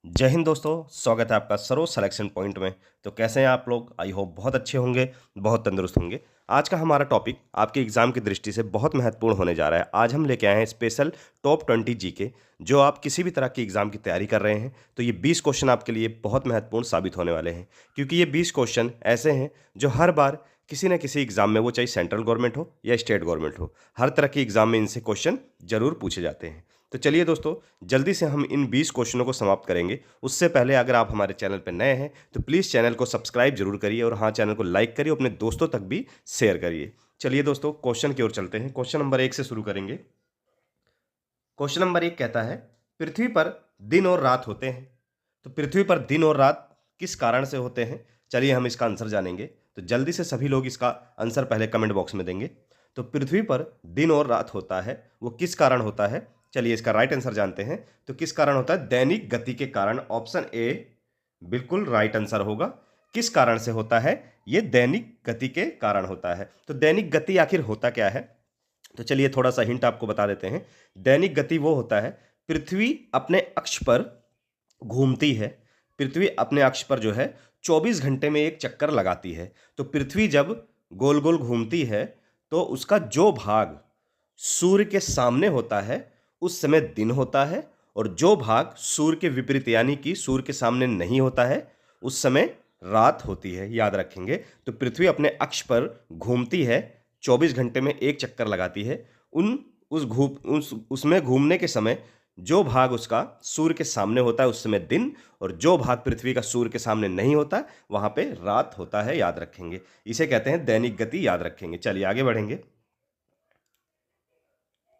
जय हिंद दोस्तों, स्वागत है आपका सरोज सिलेक्शन पॉइंट में। तो कैसे हैं आप लोग? आई होप बहुत अच्छे होंगे, बहुत तंदुरुस्त होंगे। आज का हमारा टॉपिक आपके एग्जाम की दृष्टि से बहुत महत्वपूर्ण होने जा रहा है। आज हम लेके आए हैं स्पेशल टॉप 20 जीके। जो आप किसी भी तरह की एग्जाम की तैयारी कर रहे हैं तो ये 20 क्वेश्चन आपके लिए बहुत महत्वपूर्ण साबित होने वाले हैं, क्योंकि ये 20 क्वेश्चन ऐसे हैं जो हर बार किसी न किसी एग्जाम में, वो चाहे सेंट्रल गवर्नमेंट हो या स्टेट गवर्नमेंट हो, हर तरह की एग्जाम में इनसे क्वेश्चन जरूर पूछे जाते हैं। तो चलिए दोस्तों, जल्दी से हम इन 20 क्वेश्चनों को समाप्त करेंगे। उससे पहले अगर आप हमारे चैनल पर नए हैं तो प्लीज़ चैनल को सब्सक्राइब जरूर करिए, और हाँ, चैनल को लाइक करिए, अपने दोस्तों तक भी शेयर करिए। चलिए दोस्तों, क्वेश्चन की ओर चलते हैं। क्वेश्चन नंबर 1 से शुरू करेंगे। क्वेश्चन नंबर 1 कहता है, पृथ्वी पर दिन और रात होते हैं। तो पृथ्वी पर दिन और रात किस कारण से होते हैं? चलिए हम इसका आंसर जानेंगे। तो जल्दी से सभी लोग इसका आंसर पहले कमेंट बॉक्स में देंगे। तो पृथ्वी पर दिन और रात होता है, वो किस कारण होता है? चलिए इसका राइट आंसर जानते हैं। तो किस कारण होता है? दैनिक गति के कारण। ऑप्शन ए बिल्कुल राइट आंसर होगा। किस कारण से होता है? ये दैनिक गति के कारण होता है। तो दैनिक गति आखिर होता क्या है? तो चलिए थोड़ा सा हिंट आपको बता देते हैं। दैनिक गति वो होता है, पृथ्वी अपने अक्ष पर घूमती है। पृथ्वी अपने अक्ष पर जो है 24 घंटे में एक चक्कर लगाती है। तो पृथ्वी जब गोल गोल घूमती है तो उसका जो भाग सूर्य के सामने होता है उस समय दिन होता है, और जो भाग सूर्य के विपरीत यानी कि सूर्य के सामने नहीं होता है उस समय रात होती है। याद रखेंगे। तो पृथ्वी अपने अक्ष पर घूमती है, 24 घंटे में एक चक्कर लगाती है। उन उस घूम उस उसमें घूमने के समय जो भाग उसका सूर्य के सामने होता है उस समय दिन, और जो भाग पृथ्वी का सूर्य के सामने नहीं होता वहां पे रात होता है। याद रखेंगे, इसे कहते हैं दैनिक गति। याद रखेंगे। चलिए आगे बढ़ेंगे।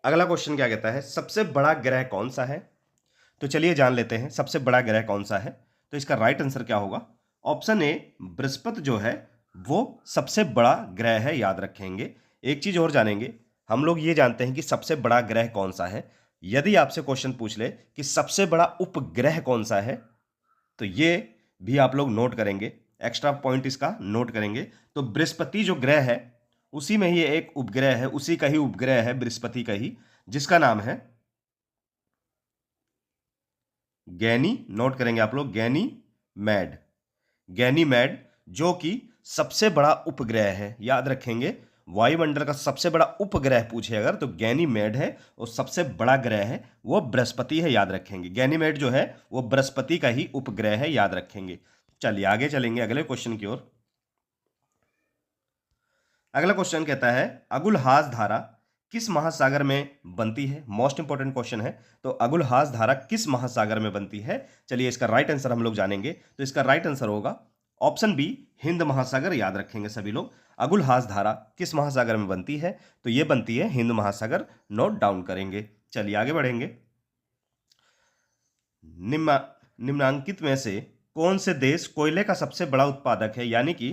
अगला क्वेश्चन क्या कहता है, सबसे बड़ा ग्रह कौन सा है? तो चलिए जान लेते हैं सबसे बड़ा ग्रह कौन सा है। तो इसका राइट आंसर क्या होगा? ऑप्शन ए बृहस्पति जो है वो सबसे बड़ा ग्रह है। याद रखेंगे। एक चीज और जानेंगे। हम लोग ये जानते हैं कि सबसे बड़ा ग्रह कौन सा है। यदि आपसे क्वेश्चन पूछ ले कि सबसे बड़ा उपग्रह कौन सा है, तो ये भी आप लोग नोट करेंगे, एक्स्ट्रा पॉइंट इसका नोट करेंगे। तो बृहस्पति जो ग्रह है उसी में ही एक उपग्रह है, उसी का ही उपग्रह है बृहस्पति का ही, जिसका नाम है गैनी। नोट करेंगे आप लोग, गैनी मैड। गैनी मैड जो कि सबसे बड़ा उपग्रह है। याद रखेंगे, वायुमंडल का सबसे बड़ा उपग्रह पूछे अगर तो गैनीमेड है, और सबसे बड़ा ग्रह है वो बृहस्पति है। याद रखेंगे, गैनीमेड जो है वो बृहस्पति का ही उपग्रह है। याद रखेंगे। चलिए आगे चलेंगे अगले क्वेश्चन की ओर। अगला क्वेश्चन कहता है, अगुलहास धारा किस महासागर में बनती है? मोस्ट इंपॉर्टेंट क्वेश्चन है। तो अगुलहास धारा किस महासागर में बनती है? चलिए इसका राइट आंसर हम लोग जानेंगे। तो इसका राइट आंसर होगा ऑप्शन बी, हिंद महासागर। याद रखेंगे सभी लोग। अगुलहास धारा किस महासागर में बनती है? तो ये बनती है हिंद महासागर। नोट डाउन करेंगे। चलिए आगे बढ़ेंगे। निम्न निम्नांकित में से कौन से देश कोयले का सबसे बड़ा उत्पादक है? यानी कि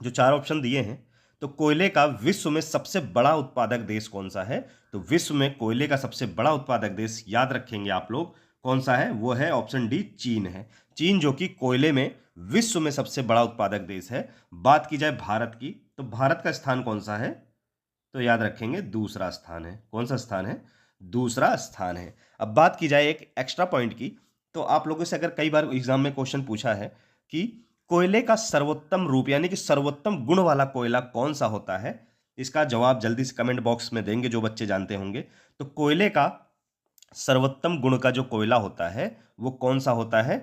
जो चार ऑप्शन दिए हैं, तो कोयले का विश्व में सबसे बड़ा उत्पादक देश कौन सा है? तो विश्व में कोयले का सबसे बड़ा उत्पादक देश, याद रखेंगे आप लोग, कौन सा है? वो है ऑप्शन डी, चीन है। चीन जो कि कोयले में विश्व में सबसे बड़ा उत्पादक देश है। बात की जाए भारत की, तो भारत का स्थान कौन सा है? तो याद रखेंगे दूसरा स्थान है। कौन सा स्थान है? दूसरा स्थान है। अब बात की जाए एक एक्स्ट्रा पॉइंट की, तो आप लोगों से अगर कई बार एग्जाम में क्वेश्चन पूछा है कि कोयले का सर्वोत्तम रूप यानी कि सर्वोत्तम गुण वाला कोयला कौन सा होता है, इसका जवाब जल्दी से कमेंट बॉक्स में देंगे जो बच्चे जानते होंगे। तो कोयले का सर्वोत्तम गुण का जो कोयला होता है वो कौन सा होता है?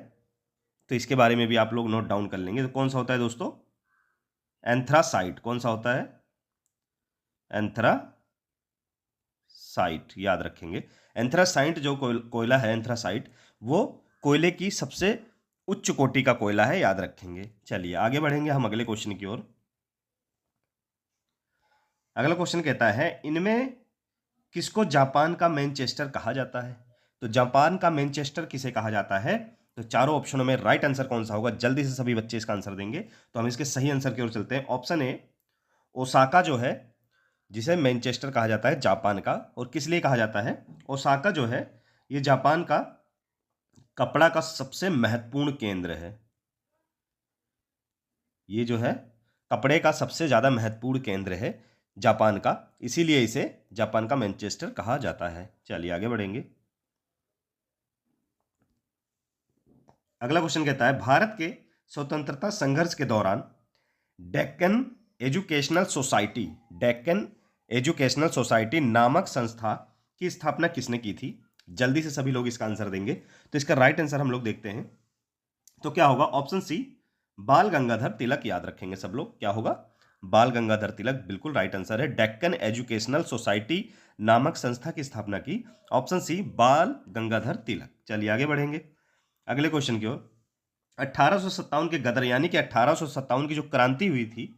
तो इसके बारे में भी आप लोग नोट डाउन कर लेंगे। तो कौन सा होता है दोस्तों? एंथ्रासाइट। कौन सा होता है? एंथ्रासाइट। याद रखेंगे। एंथ्रासाइट जो कोयला है, एंथ्रासाइट, वो कोयले की सबसे उच्च कोटि का कोयला है। याद रखेंगे। चलिए आगे बढ़ेंगे हम अगले क्वेश्चन की ओर। अगला क्वेश्चन कहता है, इनमें किसको जापान का मैनचेस्टर कहा जाता है? तो जापान का मैनचेस्टर किसे कहा जाता है? तो चारों ऑप्शनों में राइट आंसर कौन सा होगा? जल्दी से सभी बच्चे इसका आंसर देंगे। तो हम इसके सही आंसर की ओर चलते हैं। ऑप्शन ए, ओसाका जो है, जिसे मैनचेस्टर कहा जाता है जापान का। और किस लिए कहा जाता है? ओसाका जो है ये जापान का कपड़ा का सबसे महत्वपूर्ण केंद्र है। ये जो है कपड़े का सबसे ज्यादा महत्वपूर्ण केंद्र है जापान का, इसीलिए इसे जापान का मैनचेस्टर कहा जाता है। चलिए आगे बढ़ेंगे। अगला क्वेश्चन कहता है भारत के स्वतंत्रता संघर्ष के दौरान डेक्कन एजुकेशनल सोसाइटी नामक संस्था की स्थापना किसने की थी? जल्दी से सभी लोग इसका आंसर देंगे। तो इसका राइट आंसर हम लोग देखते हैं, तो क्या होगा? ऑप्शन सी बाल गंगाधर तिलक। याद रखेंगे सब लोग, क्या होगा? बाल गंगाधर तिलक बिल्कुल राइट आंसर है। डेक्कन एजुकेशनल सोसाइटी नामक संस्था की स्थापना की, ऑप्शन सी बाल गंगाधर तिलक। चलिए आगे बढ़ेंगे अगले क्वेश्चन की ओर। 1857 के गदर यानी कि 1857 की जो क्रांति हुई थी,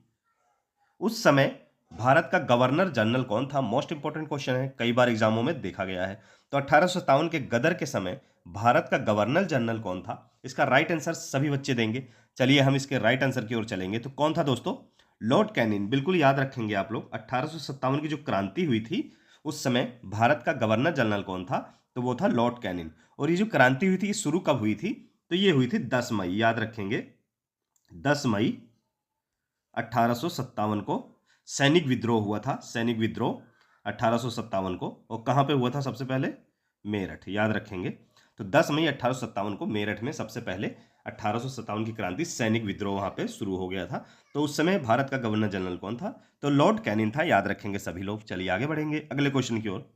उस समय भारत का गवर्नर जनरल कौन था? मोस्ट इंपॉर्टेंट क्वेश्चन है, कई बार एग्जामों में देखा गया है। तो 1857 के गदर के समय भारत का गवर्नर जनरल कौन था? इसका राइट आंसर सभी बच्चे देंगे। चलिए हम इसके राइट आंसर की ओर चलेंगे। तो कौन था दोस्तों? Lord Canning. बिल्कुल याद रखेंगे आप लोग, 1857 की जो क्रांति हुई थी उस समय भारत का गवर्नर जनरल कौन था? तो वो था लॉर्ड कैनिंग। और ये जो क्रांति हुई थी ये शुरू कब हुई थी? तो ये हुई थी 10 मई, याद रखेंगे 10 मई 1857 को सैनिक विद्रोह हुआ था। सैनिक विद्रोह 1857 को, और कहाँ पे हुआ था सबसे पहले? मेरठ, याद रखेंगे। तो 10 मई 1857 को मेरठ में सबसे पहले 1857 की क्रांति सैनिक विद्रोह वहां पे शुरू हो गया था। तो उस समय भारत का गवर्नर जनरल कौन था? तो लॉर्ड कैनिंग था, याद रखेंगे सभी लोग। चलिए आगे बढ़ेंगे अगले क्वेश्चन की ओर।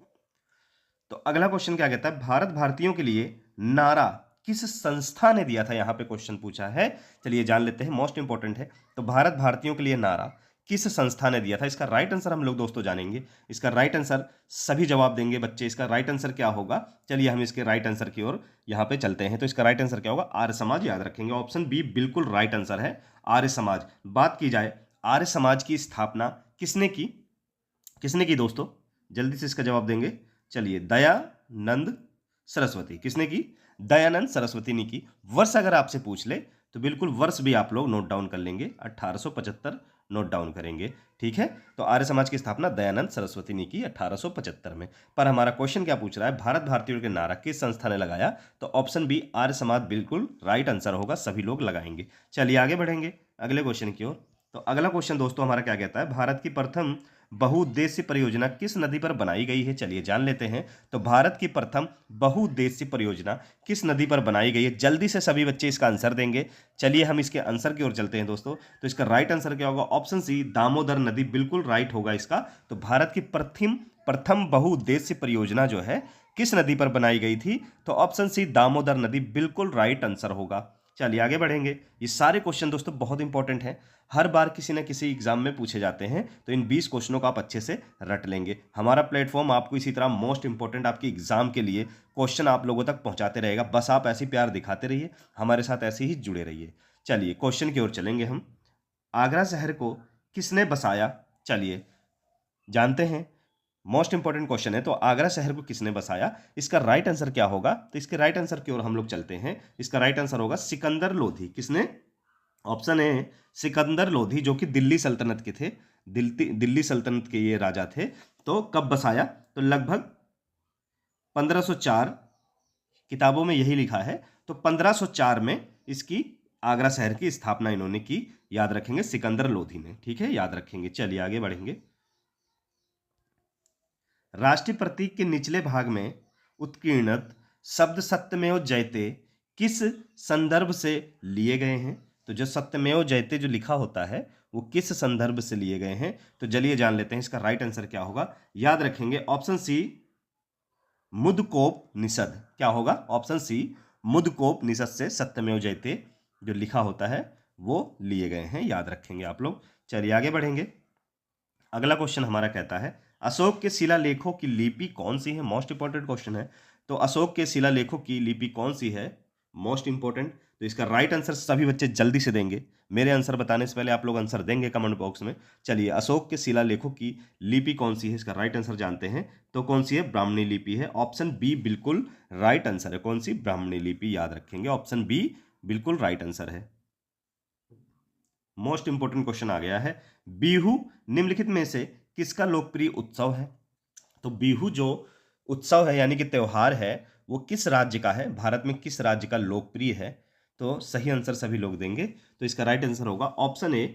तो अगला क्वेश्चन क्या कहता है? भारत भारतीयों के लिए नारा किस संस्था ने दिया था? यहां पे क्वेश्चन पूछा है, चलिए जान लेते हैं, मोस्ट इंपॉर्टेंट है। तो भारत भारतीयों के लिए नारा किस संस्था ने दिया था? इसका राइट आंसर हम लोग दोस्तों जानेंगे। इसका राइट आंसर सभी जवाब देंगे बच्चे। इसका राइट आंसर क्या होगा? चलिए हम इसके राइट आंसर की ओर यहां पे चलते हैं। तो इसका राइट आंसर क्या होगा? आर्य समाज, याद रखेंगे। ऑप्शन बी बिल्कुल राइट आंसर है, आर्य समाज। बात की जाए आर्य समाज की स्थापना किसने की? किसने की दोस्तों? जल्दी से इसका जवाब देंगे। चलिए दयानंद सरस्वती। किसने की? दयानंद सरस्वती ने की। वर्ष अगर आपसे पूछ ले तो बिल्कुल वर्ष भी आप लोग नोट डाउन कर लेंगे, 1875 नोट डाउन करेंगे, ठीक है। तो आर्य समाज की स्थापना दयानंद सरस्वती ने की 1875 में। पर हमारा क्वेश्चन क्या पूछ रहा है? भारत भारतीयों के नारा किस संस्था ने लगाया? तो ऑप्शन बी आर्य समाज बिल्कुल राइट आंसर होगा, सभी लोग लगाएंगे। चलिए आगे बढ़ेंगे अगले क्वेश्चन की ओर। तो अगला क्वेश्चन दोस्तों हमारा क्या कहता है? भारत की प्रथम बहुउद्देश्य परियोजना किस नदी पर बनाई गई है? चलिए जान लेते हैं। तो भारत की प्रथम बहुउद्देश्य परियोजना किस नदी पर बनाई गई है? जल्दी से सभी बच्चे इसका आंसर देंगे। चलिए हम इसके आंसर की ओर चलते हैं दोस्तों। तो इसका राइट आंसर क्या होगा? ऑप्शन सी दामोदर नदी बिल्कुल राइट होगा इसका। तो भारत की प्रथम बहुउद्देश्य परियोजना जो है किस नदी पर बनाई गई थी? तो ऑप्शन सी दामोदर नदी बिल्कुल राइट आंसर होगा। चलिए आगे बढ़ेंगे। ये सारे क्वेश्चन दोस्तों बहुत इंपॉर्टेंट हैं, हर बार किसी न किसी एग्जाम में पूछे जाते हैं। तो इन 20 क्वेश्चनों को आप अच्छे से रट लेंगे। हमारा प्लेटफॉर्म आपको इसी तरह मोस्ट इंपॉर्टेंट आपके एग्जाम के लिए क्वेश्चन आप लोगों तक पहुंचाते रहेगा। बस आप ऐसी प्यार दिखाते रहिए, हमारे साथ ऐसे ही जुड़े रहिए। चलिए क्वेश्चन की ओर चलेंगे हम। आगरा शहर को किसने बसाया? चलिए जानते हैं, मोस्ट इंपॉर्टेंट क्वेश्चन है। तो आगरा शहर को किसने बसाया? इसका राइट आंसर क्या होगा? तो इसके राइट आंसर की ओर हम लोग चलते हैं। इसका राइट आंसर होगा सिकंदर लोधी। किसने? ऑप्शन ए सिकंदर लोधी, जो कि दिल्ली सल्तनत के थे। दिल्ली सल्तनत के ये राजा थे। तो कब बसाया? तो लगभग 1504, किताबों में यही लिखा है। तो 1504 में इसकी आगरा शहर की स्थापना इन्होंने की, याद रखेंगे सिकंदर लोधी ने, ठीक है, याद रखेंगे। चलिए आगे बढ़ेंगे। राष्ट्रीय प्रतीक के निचले भाग में उत्कीर्णत शब्द सत्यमेव जयते किस संदर्भ से लिए गए हैं? तो जो सत्यमेव जयते जो लिखा होता है वो किस संदर्भ से लिए गए हैं? तो चलिए जान लेते हैं इसका राइट आंसर क्या होगा। याद रखेंगे ऑप्शन सी मुदकोप निषद। क्या होगा? ऑप्शन सी मुदकोप निषद से सत्यमेव जयते जो लिखा होता है वो लिए गए हैं, याद रखेंगे आप लोग। चलिए आगे बढ़ेंगे। अगला क्वेश्चन हमारा कहता है अशोक के शिलालेखों की लिपि कौन सी है? मोस्ट इंपॉर्टेंट क्वेश्चन है। तो अशोक के शिलालेखों की लिपि कौन सी है? Most important. तो इसका राइट आंसर सभी बच्चे जल्दी से देंगे। मेरे आंसर बताने से पहले आप लोग आंसर देंगे कमेंट बॉक्स में। चलिए अशोक के शिलालेखों की लिपि कौन सी है? इसका राइट आंसर जानते हैं। तो कौन सी है? ब्राह्मणी लिपि है। ऑप्शन बी बिल्कुल राइट आंसर है। कौन सी? ब्राह्मणी लिपि, याद रखेंगे। ऑप्शन बी बिल्कुल राइट आंसर है। मोस्ट इंपोर्टेंट क्वेश्चन आ गया है। बिहू निम्नलिखित में से किसका लोकप्रिय उत्सव है? तो बिहू जो उत्सव है यानी कि त्योहार है वो किस राज्य का है? भारत में किस राज्य का लोकप्रिय है? तो सही आंसर सभी लोग देंगे। तो इसका राइट आंसर होगा ऑप्शन ए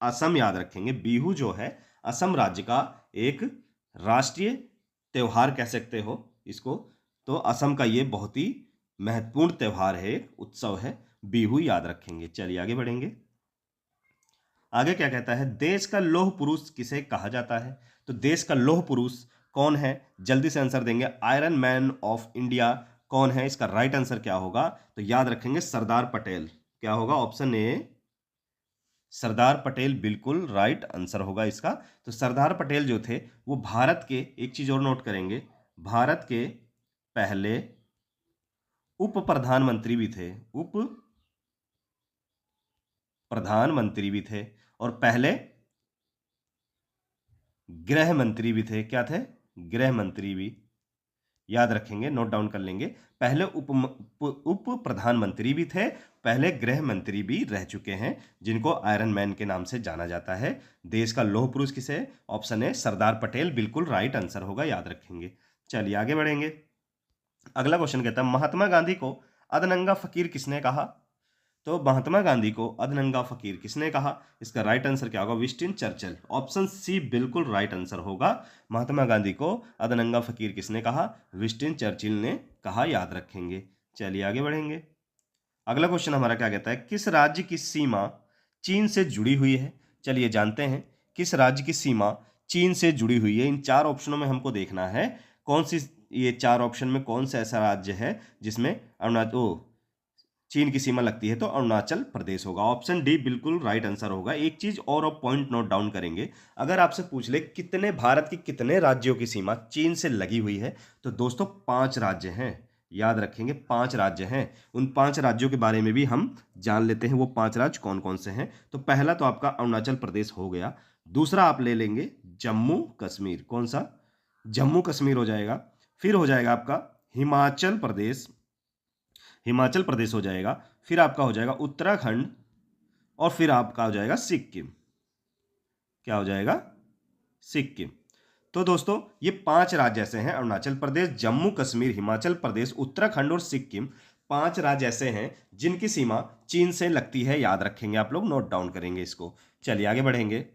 असम, याद रखेंगे। बिहू जो है असम राज्य का एक राष्ट्रीय त्योहार कह सकते हो इसको। तो असम का ये बहुत ही महत्वपूर्ण त्यौहार है, उत्सव है, बिहू याद रखेंगे। चलिए आगे बढ़ेंगे। आगे क्या कहता है, देश का लौह पुरुष किसे कहा जाता है? तो देश का लौह पुरुष कौन है? जल्दी से आंसर देंगे। आयरन मैन ऑफ इंडिया कौन है? इसका राइट आंसर क्या होगा? तो याद रखेंगे सरदार पटेल। क्या होगा? ऑप्शन ए सरदार पटेल बिल्कुल राइट आंसर होगा इसका। तो सरदार पटेल जो थे वो भारत के, एक चीज और नोट करेंगे, भारत के पहले उप प्रधानमंत्री भी थे, उप प्रधानमंत्री भी थे, और पहले गृह मंत्री भी थे। क्या थे? गृह मंत्री भी। याद रखेंगे, नोट डाउन कर लेंगे। पहले उप प्रधानमंत्री भी थे, पहले गृह मंत्री भी रह चुके हैं, जिनको आयरन मैन के नाम से जाना जाता है। देश का लौह पुरुष किसे है? ऑप्शन है सरदार पटेल बिल्कुल राइट आंसर होगा, याद रखेंगे। चलिए आगे बढ़ेंगे। अगला क्वेश्चन कहता है, महात्मा गांधी को अधनंगा फकीर किसने कहा? तो महात्मा गांधी को अधनंगा फकीर किसने कहा? इसका राइट आंसर क्या होगा? Winston Churchill. ऑप्शन सी बिल्कुल राइट आंसर होगा। महात्मा गांधी को अधनंगा फकीर किसने कहा? विंस्टन चर्चिल ने कहा, याद रखेंगे। चलिए आगे बढ़ेंगे। अगला क्वेश्चन हमारा क्या कहता है, किस राज्य की सीमा चीन से जुड़ी हुई है? चलिए जानते हैं, किस राज्य की सीमा चीन से जुड़ी हुई है। इन चार ऑप्शनों में हमको देखना है कौन सी, ये चार ऑप्शन में कौन सा ऐसा राज्य है जिसमें चीन की सीमा लगती है? तो अरुणाचल प्रदेश होगा। ऑप्शन डी बिल्कुल राइट आंसर होगा। एक चीज और पॉइंट नोट डाउन करेंगे, अगर आपसे पूछ ले कितने भारत की कितने राज्यों की सीमा चीन से लगी हुई है, तो दोस्तों 5 राज्य हैं, याद रखेंगे 5 राज्य हैं। उन 5 राज्यों के बारे में भी हम जान लेते हैं, वो 5 राज्य कौन कौन से हैं। तो पहला तो आपका अरुणाचल प्रदेश हो गया, दूसरा आप ले लेंगे जम्मू कश्मीर। कौन सा? जम्मू कश्मीर हो जाएगा। फिर हो जाएगा आपका हिमाचल प्रदेश, हिमाचल प्रदेश हो जाएगा। फिर आपका हो जाएगा उत्तराखंड, और फिर आपका हो जाएगा सिक्किम। क्या हो जाएगा? सिक्किम। तो दोस्तों ये 5 राज्य ऐसे हैं, अरुणाचल प्रदेश, जम्मू कश्मीर, हिमाचल प्रदेश, उत्तराखंड और सिक्किम, 5 राज्य ऐसे हैं जिनकी सीमा चीन से लगती है, याद रखेंगे आप लोग, नोट डाउन करेंगे इसको। चलिए आगे बढ़ेंगे।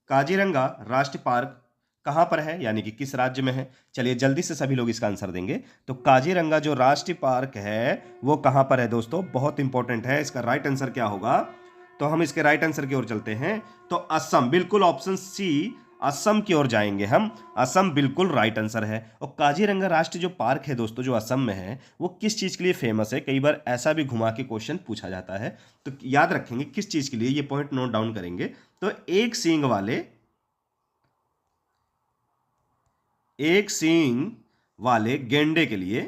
काजीरंगा राष्ट्रीय पार्क कहाँ पर है, यानी कि किस राज्य में है? चलिए जल्दी से सभी लोग इसका आंसर देंगे। तो काजीरंगा जो राष्ट्रीय पार्क है वो कहाँ पर है दोस्तों? बहुत इंपॉर्टेंट है, इसका राइट आंसर क्या होगा? तो हम इसके राइट आंसर की ओर चलते हैं। तो असम, बिल्कुल ऑप्शन सी असम की ओर जाएंगे हम। असम बिल्कुल राइट आंसर है। और काजीरंगा राष्ट्रीय जो पार्क है दोस्तों, जो असम में है, वो किस चीज के लिए फेमस है? कई बार ऐसा भी घुमा के क्वेश्चन पूछा जाता है, तो याद रखेंगे किस चीज के लिए, ये पॉइंट नोट डाउन करेंगे। तो एक सींग वाले गेंडे के लिए,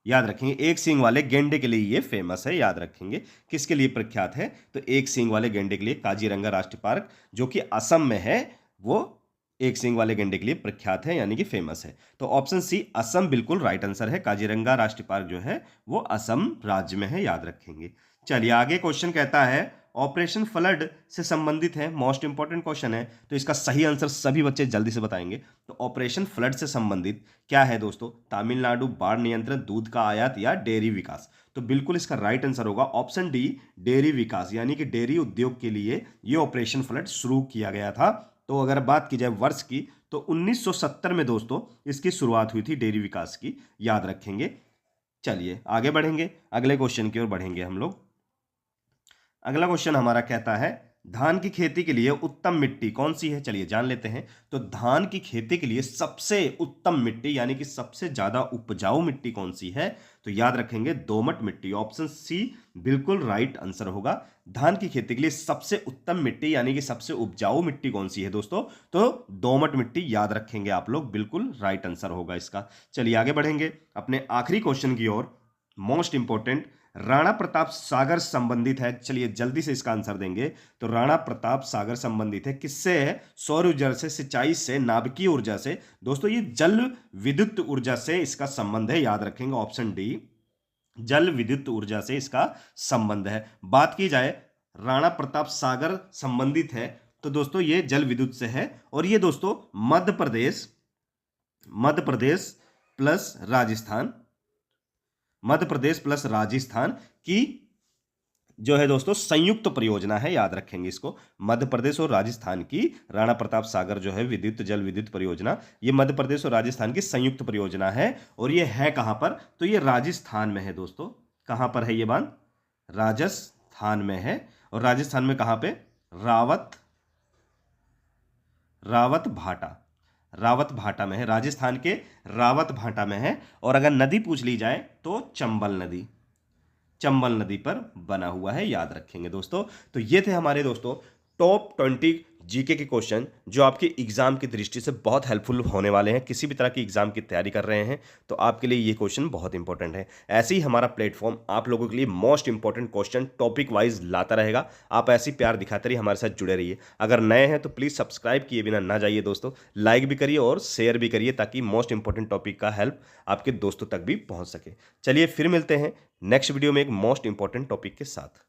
याद रखेंगे, एक सींग वाले गेंडे के लिए ये फेमस है, याद रखेंगे। किसके लिए प्रख्यात है? तो एक सींग वाले गेंडे के लिए काजीरंगा राष्ट्रीय पार्क जो कि असम में है, वो एक सींग वाले गेंडे के लिए प्रख्यात है, यानी कि फेमस है। तो ऑप्शन सी असम बिल्कुल राइट आंसर है। काजीरंगा राष्ट्रीय पार्क जो है वो असम राज्य में है, याद रखेंगे। चलिए आगे क्वेश्चन कहता है, ऑपरेशन फ्लड से संबंधित है, मोस्ट इंपॉर्टेंट क्वेश्चन है, तो इसका सही आंसर सभी बच्चे जल्दी से बताएंगे। तो ऑपरेशन फ्लड से संबंधित क्या है दोस्तों? तमिलनाडु बाढ़ नियंत्रण, दूध का आयात, या डेयरी विकास? तो बिल्कुल इसका राइट आंसर होगा ऑप्शन डी डेयरी विकास, यानी कि डेयरी उद्योग के लिए ये ऑपरेशन फ्लड शुरू किया गया था। तो अगर बात की जाए वर्ष की, तो 1970 में दोस्तों इसकी शुरुआत हुई थी डेयरी विकास की, याद रखेंगे। चलिए आगे बढ़ेंगे, अगले क्वेश्चन की ओर बढ़ेंगे हम लोग। अगला क्वेश्चन हमारा कहता है, धान की खेती के लिए उत्तम मिट्टी कौन सी है? चलिए जान लेते हैं। तो धान की खेती के लिए सबसे उत्तम मिट्टी, यानी कि सबसे ज्यादा उपजाऊ मिट्टी कौन सी है? तो याद रखेंगे दोमट मिट्टी। ऑप्शन सी बिल्कुल राइट आंसर होगा। धान की खेती के लिए सबसे उत्तम मिट्टी, यानी कि सबसे उपजाऊ मिट्टी कौन सी है दोस्तों? तो दोमट मिट्टी, याद रखेंगे आप लोग, बिल्कुल राइट आंसर होगा इसका। चलिए आगे बढ़ेंगे अपने आखिरी क्वेश्चन की ओर, मोस्ट इंपॉर्टेंट, राणा प्रताप सागर संबंधित है। चलिए जल्दी से इसका आंसर देंगे। तो राणा प्रताप सागर संबंधित है किससे? है सौर ऊर्जा से, सिंचाई से, नाभिकीय ऊर्जा से। दोस्तों ये जल विद्युत ऊर्जा से इसका संबंध है, याद रखेंगे ऑप्शन डी, जल विद्युत ऊर्जा से इसका संबंध है। बात की जाए राणा प्रताप सागर संबंधित है, तो दोस्तों ये जल विद्युत से है, और ये दोस्तों मध्य प्रदेश प्लस राजस्थान की जो है दोस्तों संयुक्त परियोजना है, याद रखेंगे इसको। मध्य प्रदेश और राजस्थान की राणा प्रताप सागर जो है विद्युत जल विद्युत परियोजना, ये मध्य प्रदेश और राजस्थान की संयुक्त परियोजना है। और ये है कहां पर? तो ये राजस्थान में है दोस्तों। कहां पर है ये बांध? राजस्थान में है। और राजस्थान में कहां पे? रावत भाटा, रावत भाटा में है। राजस्थान के रावत भाटा में है। और अगर नदी पूछ ली जाए तो चंबल नदी, चंबल नदी पर बना हुआ है, याद रखेंगे दोस्तों। तो ये थे हमारे दोस्तों टॉप 20 जीके के क्वेश्चन जो आपके एग्जाम की दृष्टि से बहुत हेल्पफुल होने वाले हैं। किसी भी तरह की एग्जाम की तैयारी कर रहे हैं तो आपके लिए ये क्वेश्चन बहुत इंपॉर्टेंट है। ऐसे ही हमारा प्लेटफॉर्म आप लोगों के लिए most important question topic wise लाता रहेगा। आप ऐसी प्यार दिखाते रहिए, हमारे साथ जुड़े रहिए। अगर नए हैं तो प्लीज़ सब्सक्राइब किए बिना ना जाइए दोस्तों, लाइक भी करिए और शेयर भी करिए ताकि मोस्ट इंपॉर्टेंट टॉपिक का हेल्प आपके दोस्तों तक भी पहुंच सके। चलिए फिर मिलते हैं नेक्स्ट वीडियो में एक मोस्ट इंपॉर्टेंट टॉपिक के साथ।